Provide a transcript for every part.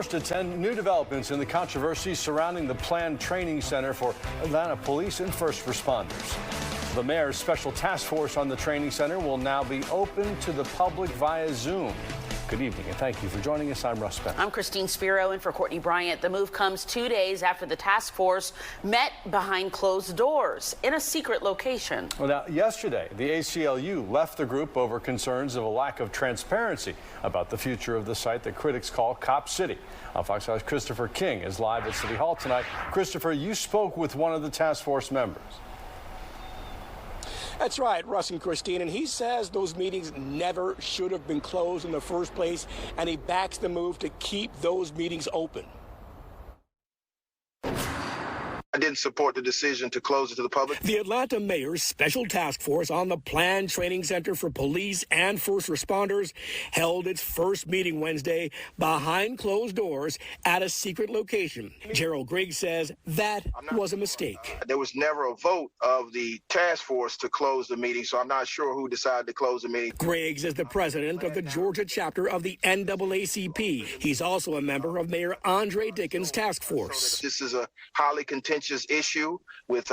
first, attend new developments in the controversy surrounding the planned training center for Atlanta police and first responders. The mayor's special task force on the training center will now be open to the public via Zoom. Good evening, and thank you for joining us. I'm Russ Spencer. I'm Christine Spiro, in for Courtney Bryant. The move comes 2 days after the task force met behind closed doors in a secret location. Well, now, yesterday, the ACLU left the group over concerns of a lack of transparency about the future of the site that critics call Cop City. Fox 5's Christopher King is live at City Hall tonight. Christopher, you spoke with one of the task force members. That's right, Russ and Christine, and he says those meetings never should have been closed in the first place, and he backs the move to keep those meetings open. I didn't support the decision to close it to the public. The Atlanta mayor's special task force on the planned training center for police and first responders held its first meeting Wednesday behind closed doors at a secret location. Gerald Griggs says that was a mistake. There was never a vote of the task force to close the meeting, so I'm not sure who decided to close the meeting. Griggs is the president of the Georgia chapter of the NAACP. He's also a member of Mayor Andre Dickens' task force. This is a highly contentious issue with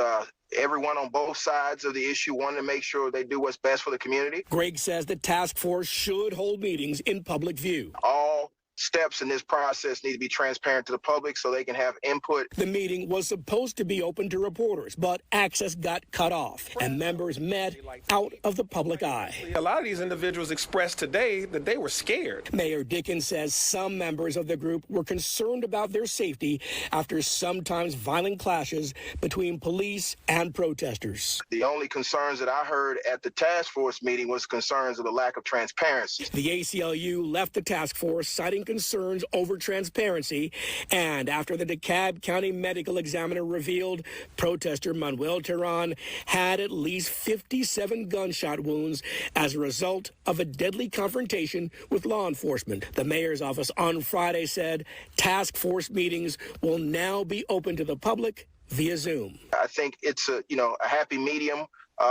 everyone on both sides of the issue wanting to make sure they do what's best for the community. Griggs says the task force should hold meetings in public view. All steps in this process need to be transparent to the public so they can have input. The meeting was supposed to be open to reporters, but access got cut off, and members met out of the public eye. A lot of these individuals expressed today that they were scared. Mayor Dickens says some members of the group were concerned about their safety after sometimes violent clashes between police and protesters. The only concerns that I heard at the task force meeting was concerns of the lack of transparency. The ACLU left the task force citing concerns over transparency, and after the DeKalb County medical examiner revealed protester Manuel Terán had at least 57 gunshot wounds as a result of a deadly confrontation with law enforcement. The mayor's office on Friday said task force meetings will now be open to the public via Zoom. I think it's a happy medium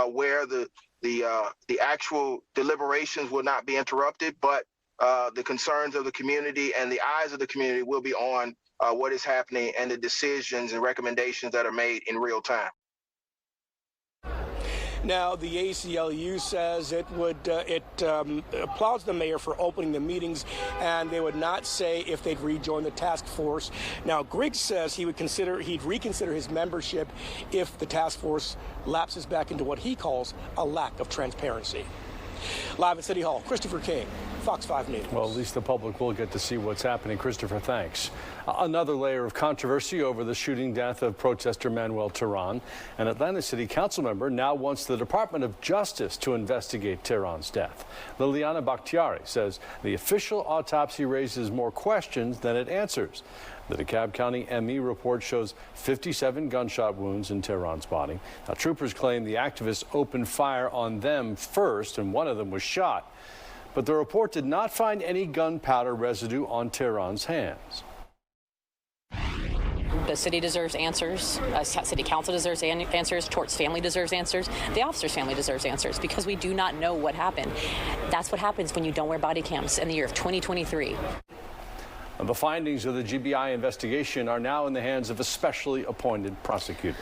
where the actual deliberations will not be interrupted, but the concerns of the community and the eyes of the community will be on what is happening and the decisions and recommendations that are made in real time. Now, the ACLU says it applauds the mayor for opening the meetings, and they would not say if they'd rejoin the task force. Now, Griggs says he'd reconsider his membership if the task force lapses back into what he calls a lack of transparency. Live at City Hall, Christopher King, Fox 5 News. Well, at least the public will get to see what's happening. Christopher, thanks. Another layer of controversy over the shooting death of protester Manuel Terán. An Atlanta City Council member now wants the Department of Justice to investigate Terán's death. Liliana Bakhtiari says the official autopsy raises more questions than it answers. The DeKalb County ME report shows 57 gunshot wounds in Terán's body. Now, troopers claim the activists opened fire on them first, and one of them was shot. But the report did not find any gunpowder residue on Terán's hands. The city deserves answers. City council deserves answers. Tort's family deserves answers. The officer's family deserves answers because we do not know what happened. That's what happens when you don't wear body cams in the year of 2023. The findings of the GBI investigation are now in the hands of a specially appointed prosecutor.